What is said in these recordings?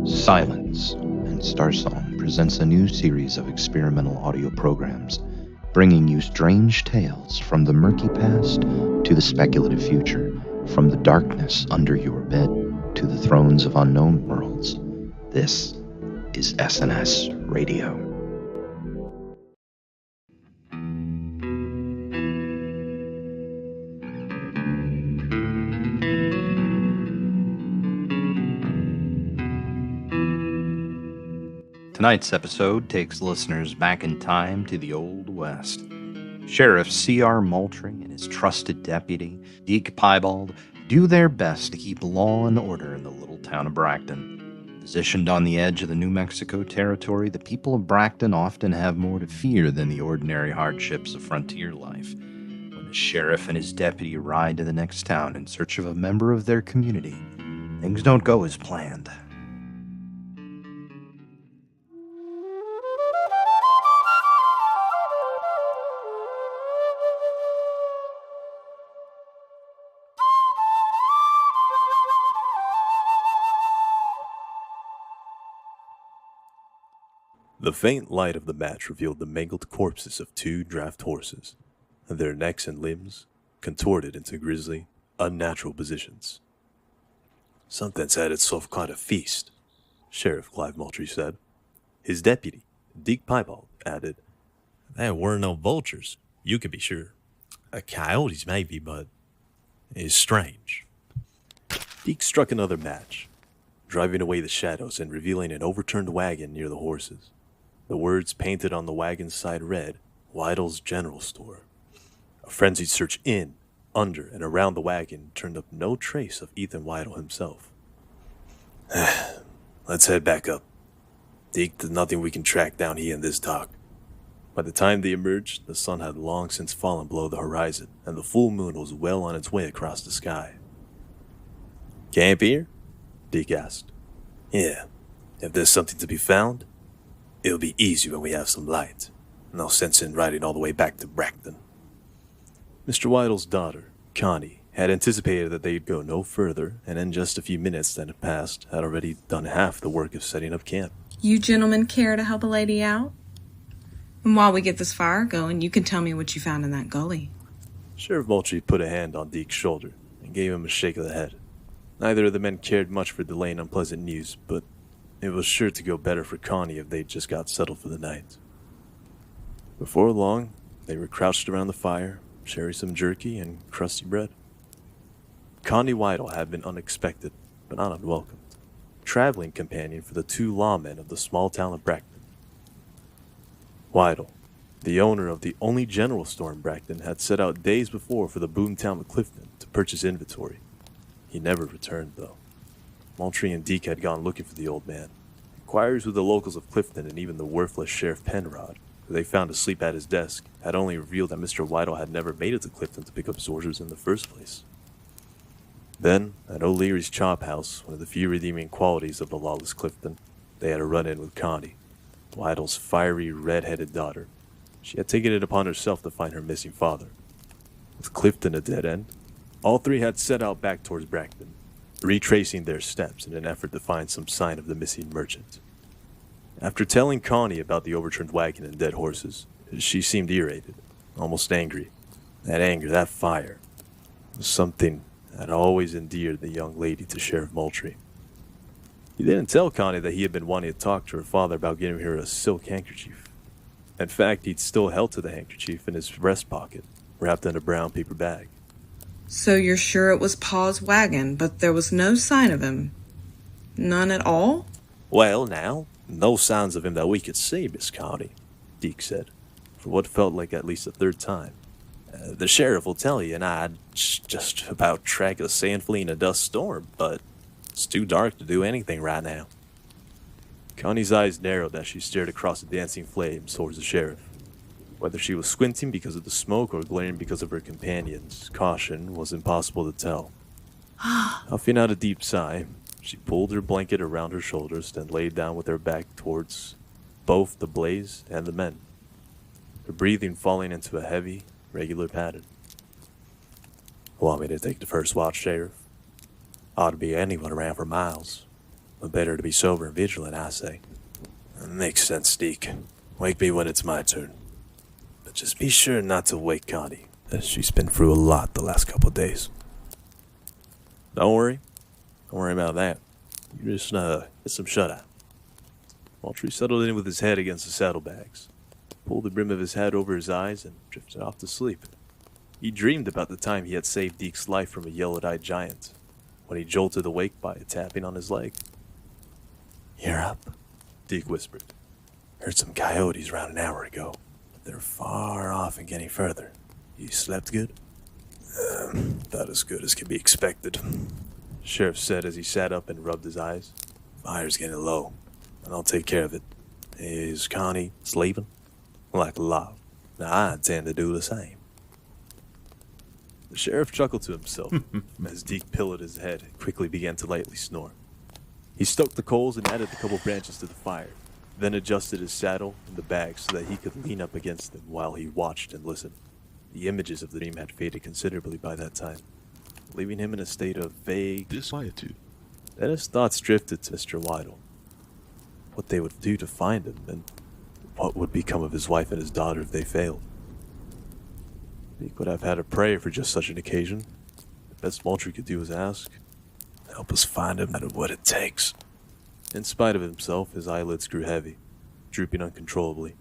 Silence and Starsong presents a new series of experimental audio programs, bringing you strange tales from the murky past to the speculative future, from the darkness under your bed to the thrones of unknown worlds. This is SNS Radio. Tonight's episode takes listeners back in time to the Old West. Sheriff C.R. Moultrie and his trusted deputy, Deke do their best to keep law and order in the little town of Bracton. Positioned on the edge of the New Mexico territory, the people of Bracton often have more to fear than the ordinary hardships of frontier life. When the sheriff and his deputy ride to the next town in search of a member of their community, things don't go as planned. The faint light of the match revealed the mangled corpses of two draft horses, their necks and limbs contorted into grisly, unnatural positions. "Something's had itself quite a feast," Sheriff Clive Moultrie said. His deputy, Deke added, "There were no vultures, you can be sure. Coyotes maybe, but it's strange." Deke struck another match, driving away the shadows and revealing an overturned wagon near the horses. The words painted on the wagon's side read, "Widdell's General Store." A frenzied search in, under, and around the wagon turned up no trace of Ethan Widdell himself. "Let's head back up. Deke, there's nothing we can track down here in this dark." By the time they emerged, the sun had long since fallen below the horizon, and the full moon was well on its way across the sky. "Camp here?" Deke asked. "Yeah. If there's something to be found, it'll be easy when we have some light. No sense in riding all the way back to Bracton." Mr. Widdell's daughter, Connie, had anticipated that they'd go no further, and in just a few minutes that had passed, had already done half the work of setting up camp. "You gentlemen care to help a lady out? And while we get this fire going, you can tell me what you found in that gully." Sheriff Moultrie put a hand on Deke's shoulder and gave him a shake of the head. Neither of the men cared much for delaying unpleasant news, but it was sure to go better for Connie if they'd just got settled for the night. Before long, they were crouched around the fire, sharing some jerky and crusty bread. Connie Widdell had been unexpected, but not unwelcomed, traveling companion for the two lawmen of the small town of Bracton. Widdell, the owner of the only general store in Bracton, had set out days before for the boomtown McCuiston to purchase inventory. He never returned, though. Moultrie and Deke had gone looking for the old man. Inquiries with the locals of Clifton and even the worthless Sheriff Penrod, who they found asleep at his desk, had only revealed that Mr. Widdell had never made it to Clifton to pick up his orders in the first place. Then, at O'Leary's Chop House, one of the few redeeming qualities of the lawless Clifton, they had a run-in with Connie, Widdell's fiery, red-headed daughter. She had taken it upon herself to find her missing father. With Clifton a dead end, all three had set out back towards Bracton, retracing their steps in an effort to find some sign of the missing merchant. After telling Connie about the overturned wagon and dead horses, she seemed irritated, almost angry. That anger, that fire, was something that always endeared the young lady to Sheriff Moultrie. He didn't tell Connie that he had been wanting to talk to her father about getting her a silk handkerchief. In fact, he'd still held to the handkerchief in his breast pocket, wrapped in a brown paper bag. "So you're sure it was Pa's wagon, but there was no sign of him? None at all?" "Well, now, no signs of him that we could see, Miss Connie," Deke said, for what felt like at least the third time. "The sheriff will tell you, and I'd just about track a sand flea in a dust storm, but it's too dark to do anything right now." Connie's eyes narrowed as she stared across the dancing flames towards the sheriff. Whether she was squinting because of the smoke or glaring because of her companion's caution was impossible to tell. Huffing out a deep sigh, she pulled her blanket around her shoulders, then laid down with her back towards both the blaze and the men, her breathing falling into a heavy, regular pattern. Want me to take the first watch, Sheriff? Ought to be anyone around for miles. But better to be sober and vigilant, I say. Makes sense, Deke. Wake me when it's my turn. But just be sure not to wake Connie, as she's been through a lot the last couple of days. Don't worry. Don't worry about that. You just, get some shut-eye. Moultrie settled in with his head against the saddlebags, pulled the brim of his hat over his eyes, and drifted off to sleep. He dreamed about the time he had saved Deke's life from a yellow-eyed giant, when he jolted awake by a tapping on his leg. "You're up," Deke whispered. "Heard some coyotes around an hour ago, but they're far off and getting further. You slept good?" About as good as can be expected," the sheriff said as he sat up and rubbed his eyes. "Fire's getting low, and I'll take care of it. Is Connie sleeping?" "Like a log. Now I intend to do the same." The sheriff chuckled to himself as Deke pillowed his head and quickly began to lightly snore. He stoked the coals and added a couple branches to the fire, then adjusted his saddle and the bag so that he could lean up against them while he watched and listened. The images of the dream had faded considerably by that time, leaving him in a state of vague disquietude. Then his thoughts drifted to Mr. Widdell, what they would do to find him, and what would become of his wife and his daughter if they failed. He could have had a prayer for just such an occasion. The best Moultrie could do was ask, "Help us find him, no matter what it takes." In spite of himself, his eyelids grew heavy, drooping uncontrollably,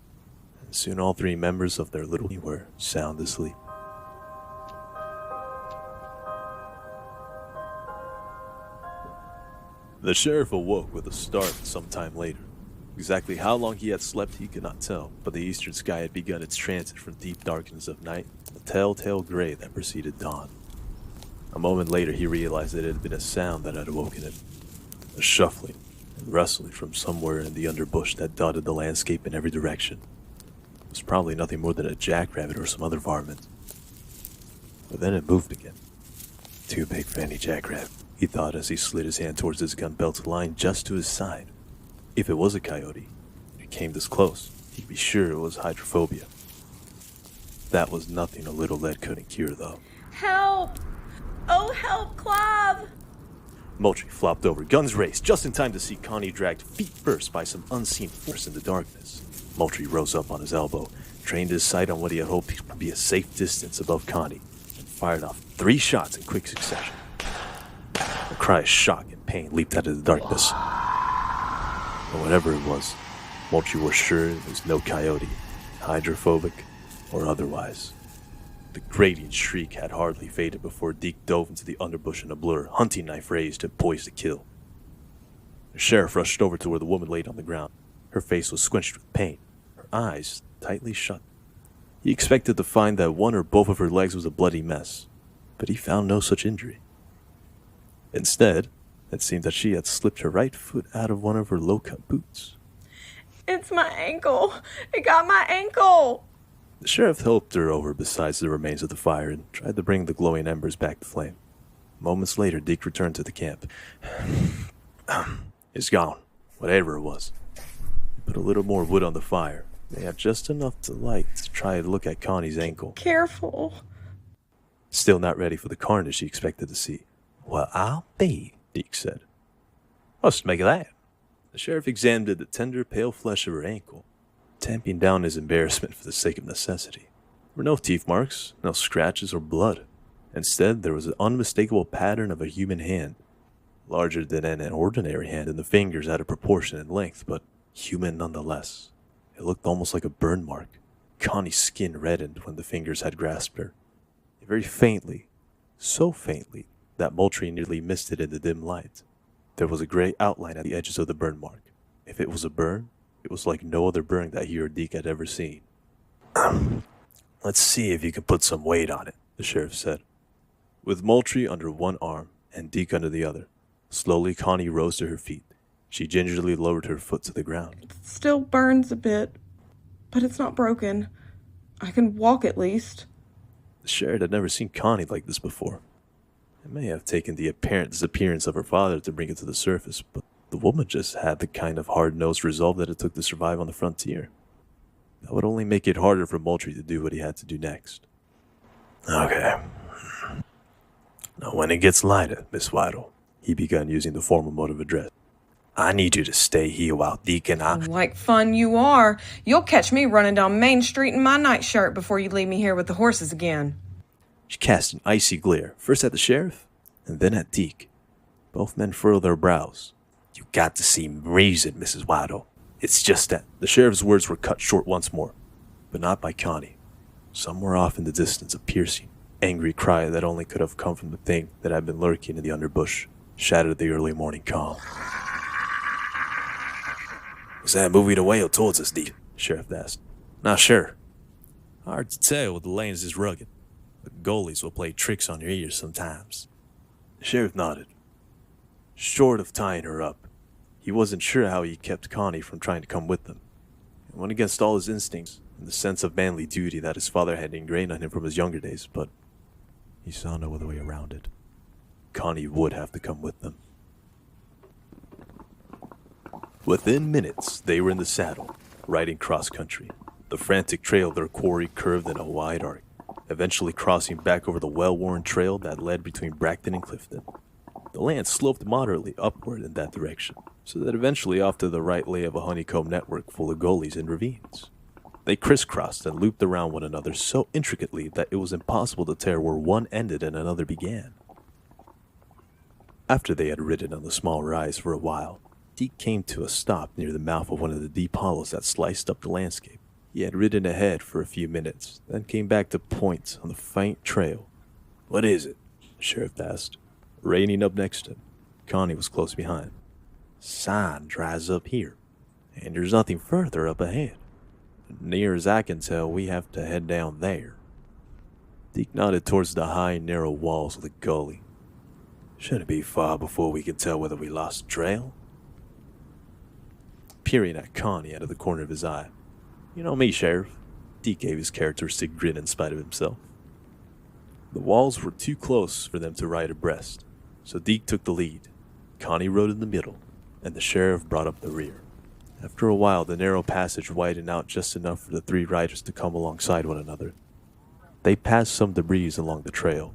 and soon all three members of their little team were sound asleep. The sheriff awoke with a start some time later. Exactly how long he had slept he could not tell, but the eastern sky had begun its transit from deep darkness of night to the telltale gray that preceded dawn. A moment later he realized that it had been a sound that had awoken him, a shuffling and rustling from somewhere in the underbush that dotted the landscape in every direction. It was probably nothing more than a jackrabbit or some other varmint. But then it moved again. Too big for any jackrabbit, he thought as he slid his hand towards his gun belt lying just to his side. If it was a coyote, and it came this close, he'd be sure it was hydrophobia. That was nothing a little lead couldn't cure, though. "Help! Oh, help, Clive!" Moultrie flopped over, guns raised, just in time to see Connie dragged feet first by some unseen force in the darkness. Moultrie rose up on his elbow, trained his sight on what he had hoped would be a safe distance above Connie, and fired off 3 shots in quick succession. A cry of shock and pain leaped out of the darkness. But whatever it was, Moultrie was sure it was no coyote, hydrophobic or otherwise. The grating shriek had hardly faded before Deke dove into the underbush in a blur, hunting knife raised and poised to kill. The sheriff rushed over to where the woman laid on the ground. Her face was squinched with pain, her eyes tightly shut. He expected to find that one or both of her legs was a bloody mess, but he found no such injury. Instead, it seemed that she had slipped her right foot out of one of her low-cut boots. "It's my ankle. It got my ankle." The sheriff helped her over beside the remains of the fire and tried to bring the glowing embers back to flame. Moments later, Deke returned to the camp. It's gone, whatever it was. He put a little more wood on the fire. They had just enough to light to try to look at Connie's ankle. "Careful." Still not ready for the carnage he expected to see. "Well, I'll be," Deke said. "What's to make of that?" The sheriff examined the tender, pale flesh of her ankle, tamping down his embarrassment for the sake of necessity. There were no teeth marks, no scratches or blood. Instead, there was an unmistakable pattern of a human hand, larger than an ordinary hand, and the fingers out of proportion in length, but human nonetheless. It looked almost like a burn mark. Connie's skin reddened when the fingers had grasped her. Very faintly, so faintly, that Moultrie nearly missed it in the dim light. There was a gray outline at the edges of the burn mark. If it was a burn, it was like no other burn that he or Deke had ever seen. "Let's see if you can put some weight on it," the sheriff said. With Moultrie under one arm and Deke under the other, slowly Connie rose to her feet. She gingerly lowered her foot to the ground. "It still burns a bit, but it's not broken. I can walk at least." The sheriff had never seen Connie like this before. It may have taken the apparent disappearance of her father to bring it to the surface, but the woman just had the kind of hard-nosed resolve that it took to survive on the frontier. That would only make it harder for Moultrie to do what he had to do next. "Okay. When it gets lighter, Miss Widdell, he began using the formal mode of address. I need you to stay here while Deke and I... Like fun you are. You'll catch me running down Main Street in my nightshirt before you leave me here with the horses again. She cast an icy glare, first at the sheriff, and then at Deke. Both men furrowed their brows. You got to see reason, Mrs. Widdell. It's just that... The sheriff's words were cut short once more, but not by Connie. Somewhere off in the distance, a piercing, angry cry that only could have come from the thing that had been lurking in the underbush shattered the early morning calm. Was that moving away or towards us, Deke? The sheriff asked. Not sure. Hard to tell with the lanes this rugged. The goalies will play tricks on your ears sometimes. The sheriff nodded. Short of tying her up, he wasn't sure how he kept Connie from trying to come with them. It went against all his instincts and the sense of manly duty that his father had ingrained on him from his younger days, but he saw no other way around it. Connie would have to come with them. Within minutes, they were in the saddle, riding cross-country. The frantic trail of their quarry curved in a wide arc, eventually crossing back over the well-worn trail that led between Bracton and Clifton. The land sloped moderately upward in that direction, so that eventually off to the right lay of a honeycomb network full of gullies and ravines. They crisscrossed and looped around one another so intricately that it was impossible to tell where one ended and another began. After they had ridden on the small rise for a while, Deke came to a stop near the mouth of one of the deep hollows that sliced up the landscape. He had ridden ahead for a few minutes, then came back to point on the faint trail. What is it? The sheriff asked. Reining up next to him, Connie was close behind. Sign dries up here, and there's nothing further up ahead. Near as I can tell, we have to head down there. Deke nodded towards the high, narrow walls of the gully. Shouldn't be far before we can tell whether we lost the trail. Peering at Connie out of the corner of his eye. You know me, Sheriff. Deke gave his characteristic grin in spite of himself. The walls were too close for them to ride abreast, so Deke took the lead. Connie rode in the middle, and the sheriff brought up the rear. After a while, the narrow passage widened out just enough for the three riders to come alongside one another. They passed some debris along the trail.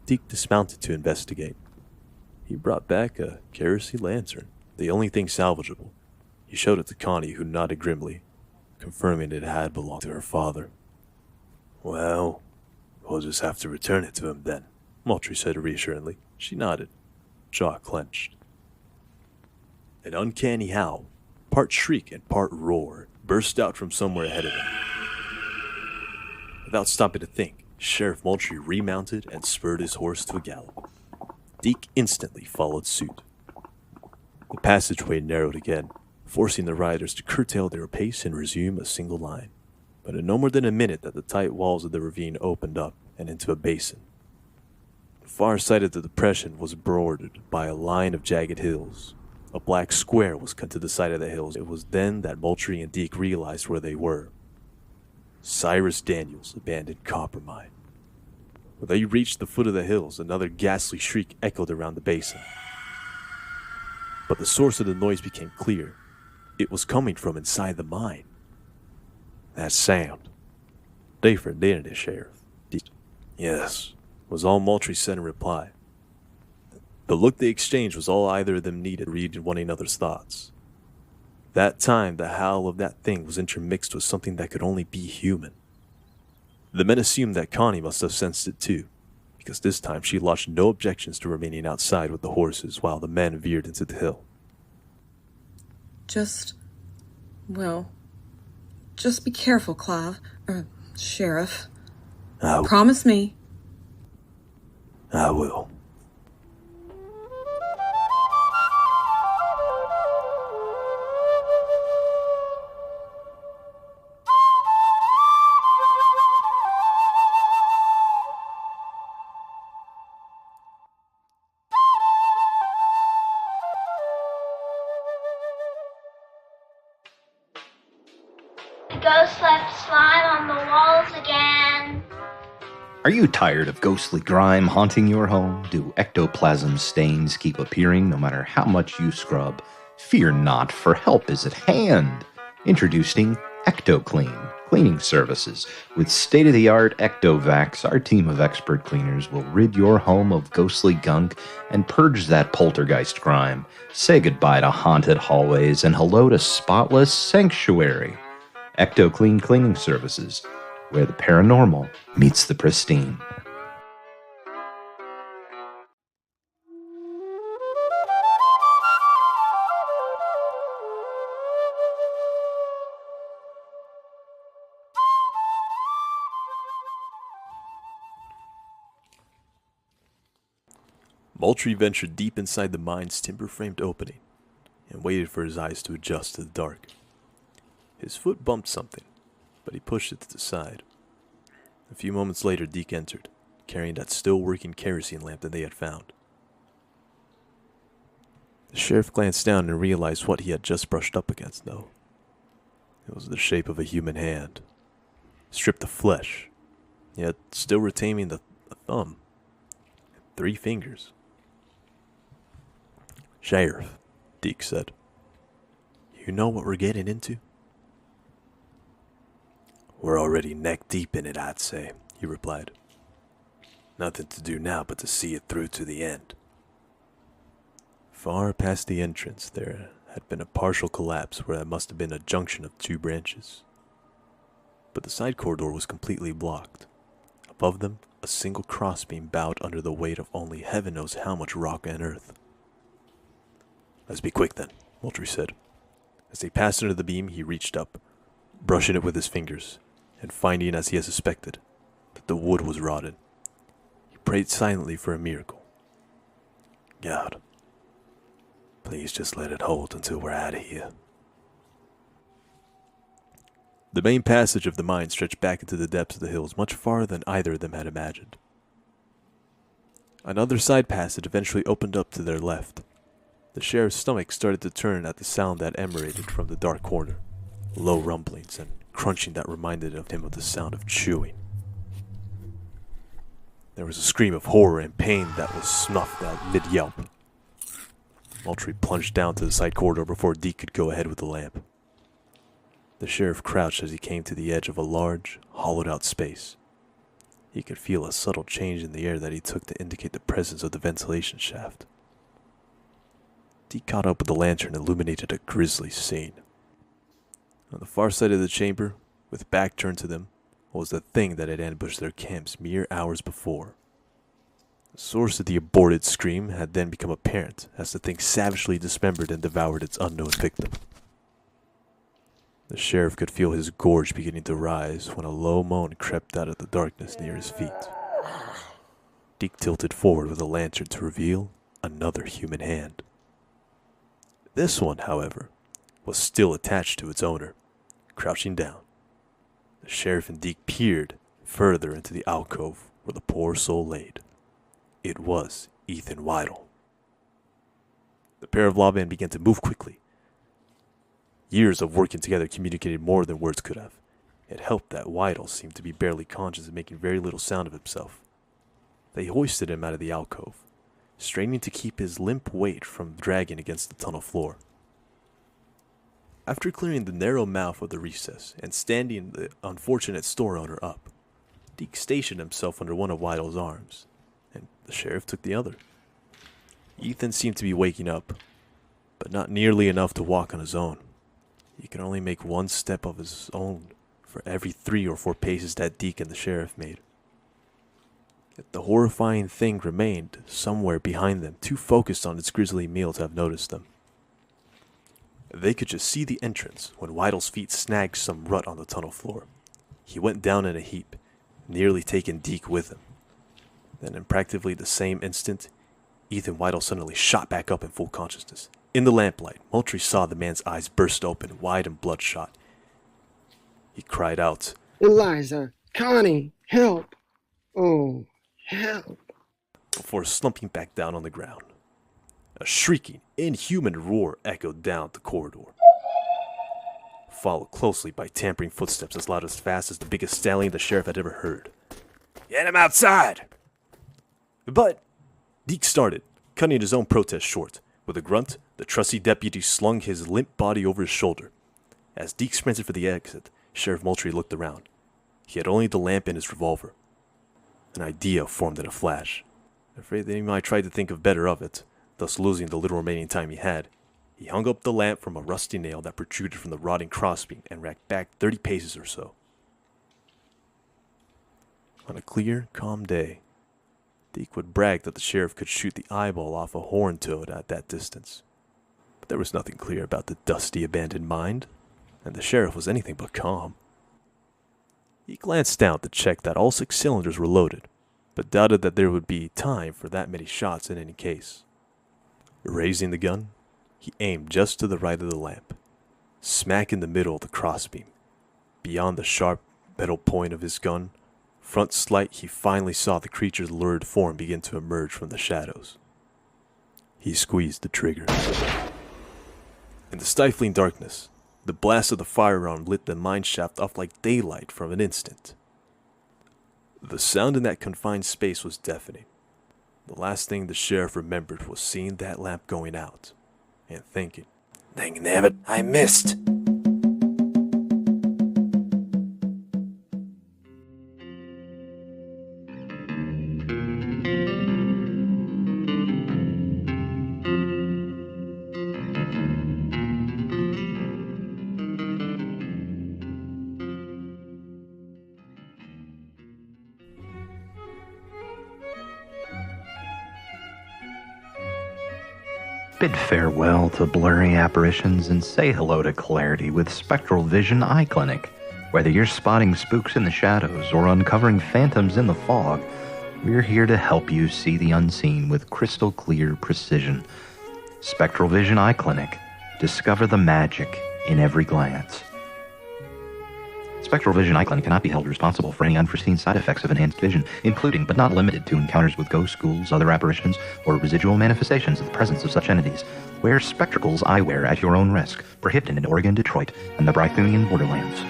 Deke dismounted to investigate. He brought back a kerosene lantern, the only thing salvageable. He showed it to Connie, who nodded grimly, confirming it had belonged to her father. Well, we'll just have to return it to him then, Moultrie said reassuringly. She nodded, jaw clenched. An uncanny howl, part shriek and part roar, burst out from somewhere ahead of them. Without stopping to think, Sheriff Moultrie remounted and spurred his horse to a gallop. Deke instantly followed suit. The passageway narrowed again, forcing the riders to curtail their pace and resume a single line. But in no more than a minute that the tight walls of the ravine opened up and into a basin. The far side of the depression was bordered by a line of jagged hills. A black square was cut to the side of the hills. It was then that Moultrie and Deke realized where they were. Cyrus Daniels' abandoned copper mine. When they reached the foot of the hills, another ghastly shriek echoed around the basin. But the source of the noise became clear. It was coming from inside the mine. That sound. Different, didn't it, Sheriff? Yes, was all Moultrie said in reply. The look they exchanged was all either of them needed to read one another's thoughts. That time, the howl of that thing was intermixed with something that could only be human. The men assumed that Connie must have sensed it too, because this time she lodged no objections to remaining outside with the horses while the men veered into the hill. Just be careful, Clive. Sheriff. Promise me. I will. Ghost left slime on the walls again. Are you tired of ghostly grime haunting your home? Do ectoplasm stains keep appearing no matter how much you scrub? Fear not, for help is at hand. Introducing EctoClean, Cleaning Services. With state-of-the-art Ectovacs, our team of expert cleaners will rid your home of ghostly gunk and purge that poltergeist grime. Say goodbye to haunted hallways and hello to spotless sanctuary. EctoClean Cleaning Services, where the paranormal meets the pristine. Moultrie ventured deep inside the mine's timber-framed opening and waited for his eyes to adjust to the dark. His foot bumped something, but he pushed it to the side. A few moments later, Deke entered, carrying that still-working kerosene lamp that they had found. The sheriff glanced down and realized what he had just brushed up against, though. It was the shape of a human hand, stripped of flesh, yet still retaining the thumb and 3 fingers. "Sheriff," Deke said, "you know what we're getting into?" "We're already neck-deep in it, I'd say," he replied. "Nothing to do now but to see it through to the end." Far past the entrance, there had been a partial collapse where there must have been a junction of 2 branches. But the side corridor was completely blocked. Above them, a single crossbeam bowed under the weight of only heaven knows how much rock and earth. "Let's be quick then," Moultrie said. As they passed under the beam, he reached up, brushing it with his fingers, and finding, as he had suspected, that the wood was rotten. He prayed silently for a miracle. "God, please just let it hold until we're out of here." The main passage of the mine stretched back into the depths of the hills much farther than either of them had imagined. Another side passage eventually opened up to their left. The sheriff's stomach started to turn at the sound that emanated from the dark corner, low rumblings and crunching that reminded him of the sound of chewing. There was a scream of horror and pain that was snuffed out mid-yelp. Moultrie plunged down to the side corridor before Deke could go ahead with the lamp. The sheriff crouched as he came to the edge of a large, hollowed-out space. He could feel a subtle change in the air that he took to indicate the presence of the ventilation shaft. Deke caught up with the lantern and illuminated a grisly scene. On the far side of the chamber, with back turned to them, was the thing that had ambushed their camps mere hours before. The source of the aborted scream had then become apparent as the thing savagely dismembered and devoured its unknown victim. The sheriff could feel his gorge beginning to rise when a low moan crept out of the darkness near his feet. Deke tilted forward with a lantern to reveal another human hand. This one, however, was still attached to its owner, crouching down. The sheriff and Deke peered further into the alcove where the poor soul laid. It was Ethan Widdell. The pair of lawmen began to move quickly. Years of working together communicated more than words could have. It helped that Widdell seemed to be barely conscious and making very little sound of himself. They hoisted him out of the alcove, straining to keep his limp weight from dragging against the tunnel floor. After clearing the narrow mouth of the recess and standing the unfortunate store owner up, Deke stationed himself under one of Widdell's arms, and the sheriff took the other. Ethan seemed to be waking up, but not nearly enough to walk on his own. He could only make 1 step of his own for every 3 or 4 paces that Deke and the sheriff made. Yet the horrifying thing remained somewhere behind them, too focused on its grisly meal to have noticed them. They could just see the entrance when Widdell's feet snagged some rut on the tunnel floor. He went down in a heap, nearly taking Deke with him. Then in practically the same instant, Ethan Widdell suddenly shot back up in full consciousness. In the lamplight, Moultrie saw the man's eyes burst open, wide and bloodshot. He cried out, "Eliza, Connie, help! Oh, help!" before slumping back down on the ground. A shrieking, inhuman roar echoed down the corridor, followed closely by tampering footsteps as loud as fast as the biggest stallion the sheriff had ever heard. "Get him outside!" But Deke started, cutting his own protest short. With a grunt, the trusty deputy slung his limp body over his shoulder. As Deke sprinted for the exit, Sheriff Moultrie looked around. He had only the lamp and his revolver. An idea formed in a flash. Afraid that he might try to think of better of it, thus losing the little remaining time he had, he hung up the lamp from a rusty nail that protruded from the rotting crossbeam and ran back 30 paces or so. On a clear, calm day, Deke would brag that the sheriff could shoot the eyeball off a horned toad at that distance. But there was nothing clear about the dusty, abandoned mine, and the sheriff was anything but calm. He glanced down to check that all 6 cylinders were loaded, but doubted that there would be time for that many shots in any case. Raising the gun, he aimed just to the right of the lamp, smack in the middle of the crossbeam. Beyond the sharp metal point of his gun, front slight, he finally saw the creature's lurid form begin to emerge from the shadows. He squeezed the trigger. In the stifling darkness, the blast of the firearm lit the mine shaft up like daylight for an instant. The sound in that confined space was deafening. The last thing the sheriff remembered was seeing that lamp going out, and thinking, "Dang nabbit, I missed!" Bid farewell to blurry apparitions and say hello to clarity with Spectral Vision Eye Clinic. Whether you're spotting spooks in the shadows or uncovering phantoms in the fog, we're here to help you see the unseen with crystal clear precision. Spectral Vision Eye Clinic. Discover the magic in every glance. Spectral Vision Eye Clinic cannot be held responsible for any unforeseen side effects of enhanced vision, including but not limited to encounters with ghosts, ghouls, other apparitions, or residual manifestations of the presence of such entities. Wear spectacles eyewear at your own risk. Prohibited in Oregon, Detroit, and the Brythunian borderlands.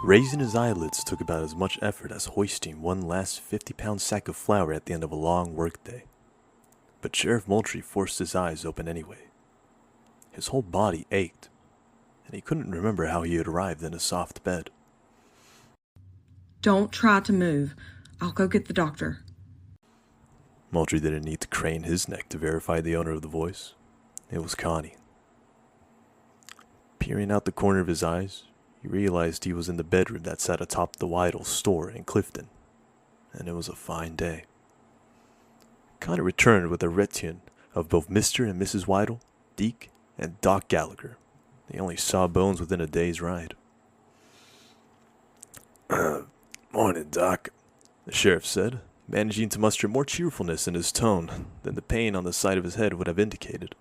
Raising his eyelids took about as much effort as hoisting one last 50-pound sack of flour at the end of a long workday. But Sheriff Moultrie forced his eyes open anyway. His whole body ached, and he couldn't remember how he had arrived in a soft bed. Don't try to move. I'll go get the doctor. Moultrie didn't need to crane his neck to verify the owner of the voice. It was Connie. Peering out the corner of his eyes, he realized he was in the bedroom that sat atop the Widdell store in Clifton, and it was a fine day. Connie returned with a retinue of both Mr. and Mrs. Widdell, Deke, and Doc Gallagher. They only saw Bones within a day's ride. "Morning, Doc," the sheriff said, managing to muster more cheerfulness in his tone than the pain on the side of his head would have indicated.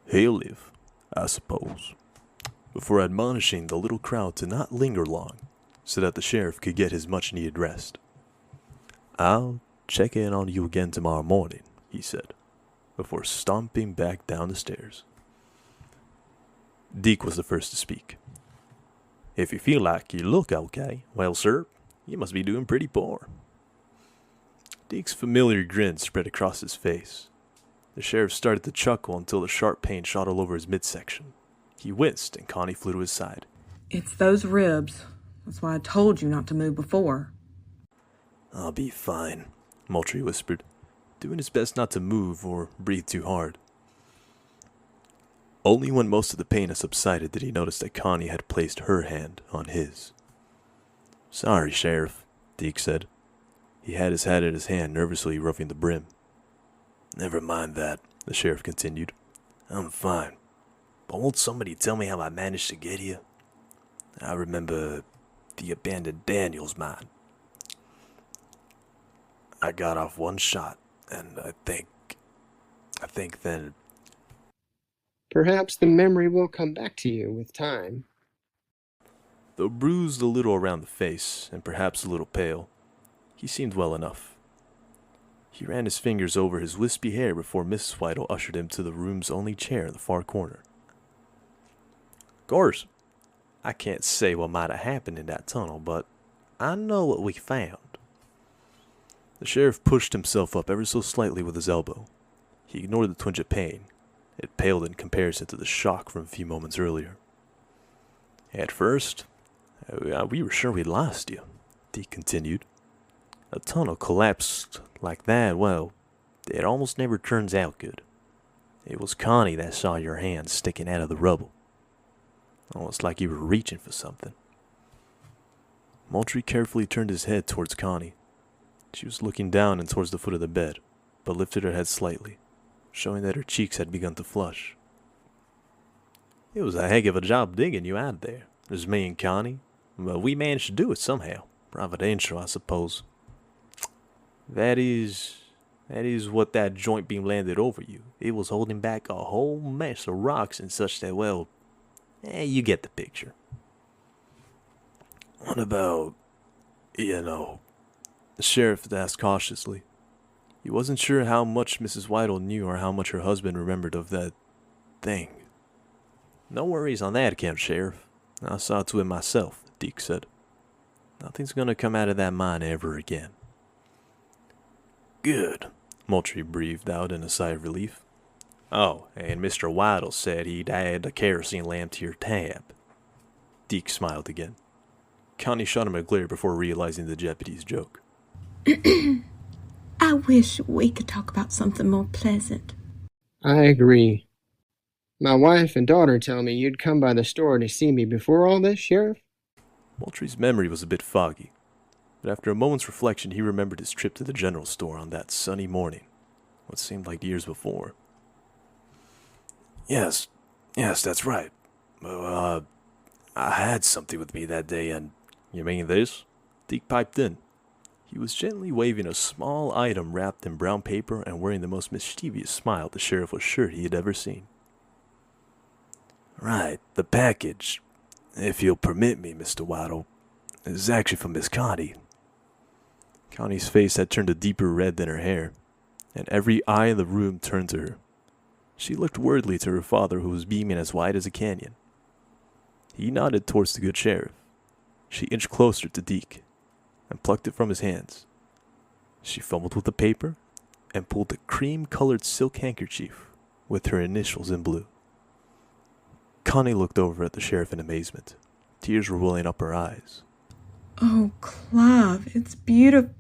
"He'll live, I suppose," before admonishing the little crowd to not linger long, so that the sheriff could get his much-needed rest. "I'll check in on you again tomorrow morning," he said, before stomping back down the stairs. Deke was the first to speak. "If you feel like you look okay, well, sir, you must be doing pretty poor." Deke's familiar grin spread across his face. The sheriff started to chuckle until the sharp pain shot all over his midsection. He winced, and Connie flew to his side. It's those ribs. That's why I told you not to move before. "I'll be fine," Moultrie whispered, doing his best not to move or breathe too hard. Only when most of the pain had subsided did he notice that Connie had placed her hand on his. "Sorry, Sheriff," Deke said. He had his hat in his hand, nervously roughing the brim. "Never mind that," the sheriff continued. "I'm fine. But won't somebody tell me how I managed to get here? I remember the abandoned Daniels mine. I got off one shot, and I think then..." Perhaps the memory will come back to you with time. Though bruised a little around the face, and perhaps a little pale, he seemed well enough. He ran his fingers over his wispy hair before Mrs. Widdell ushered him to the room's only chair in the far corner. "Course, I can't say what might have happened in that tunnel, but I know what we found. The sheriff pushed himself up ever so slightly with his elbow. He ignored the twinge of pain. It paled in comparison to the shock from a few moments earlier. At first, we were sure we'd lost you, Deke continued. A tunnel collapsed like that, well, it almost never turns out good. It was Connie that saw your hand sticking out of the rubble. Almost like you were reaching for something. Moultrie carefully turned his head towards Connie. She was looking down and towards the foot of the bed, but lifted her head slightly, showing that her cheeks had begun to flush. It was a heck of a job digging you out there. There's me and Connie, but we managed to do it somehow. Providential, I suppose. That is what that joint beam landed over you. It was holding back a whole mess of rocks and such that, well, you get the picture. What about, the sheriff asked cautiously. He wasn't sure how much Mrs. Widdell knew or how much her husband remembered of that thing. No worries on that account, Sheriff. I saw to it myself, Deke said. Nothing's going to come out of that mine ever again. Good, Moultrie breathed out in a sigh of relief. Oh, and Mr. Widdell said he'd add a kerosene lamp to your tab. Deke smiled again. Connie shot him a glare before realizing the deputy's joke. I wish we could talk about something more pleasant. I agree. My wife and daughter tell me you'd come by the store to see me before all this, Sheriff? Moultrie's memory was a bit foggy, but after a moment's reflection he remembered his trip to the general store on that sunny morning, what seemed like years before. Yes, that's right. I had something with me that day and... You mean this? Deke piped in. He was gently waving a small item wrapped in brown paper and wearing the most mischievous smile the sheriff was sure he had ever seen. Right, the package, if you'll permit me, Mr. Widdell, is actually from Miss Connie. Connie's face had turned a deeper red than her hair, and every eye in the room turned to her. She looked worriedly to her father, who was beaming as wide as a canyon. He nodded towards the good sheriff. She inched closer to Deke and plucked it from his hands. She fumbled with the paper and pulled a cream-colored silk handkerchief with her initials in blue. Connie looked over at the sheriff in amazement. Tears were welling up her eyes. Oh, Clive, it's beautiful.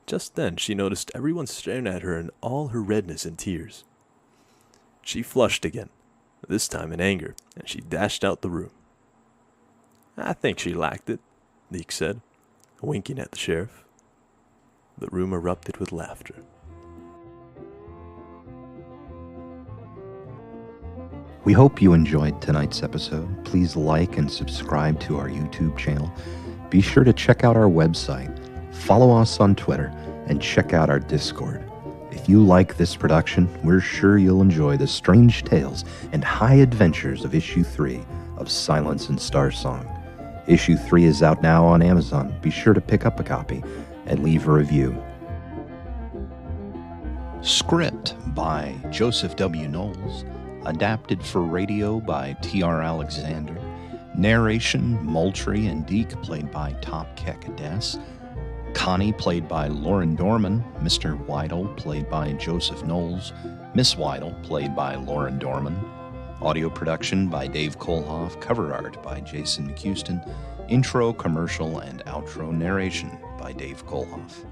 Just then she noticed everyone staring at her in all her redness and tears. She flushed again, this time in anger, and she dashed out the room. I think she liked it, Deke said, winking at the sheriff. The room erupted with laughter. We hope you enjoyed tonight's episode. Please like and subscribe to our YouTube channel. Be sure to check out our website, follow us on Twitter, and check out our Discord. If you like this production, we're sure you'll enjoy the strange tales and high adventures of Issue 3 of Silence and Starsong. Issue 3 is out now on Amazon. Be sure to pick up a copy and leave a review. Script by Joseph W. Knowles. Adapted for radio by T.R. Alexander. Narration, Moultrie and Deke, played by TopkekDes. Connie, played by Lauren Dorman. Mr. Widdell, played by Joseph Knowles. Miss Widdell, played by Lauren Dorman. Audio production by Dave Kohlhoff. Cover art by Jason McCuiston. Intro, commercial, and outro narration by Dave Kohlhoff.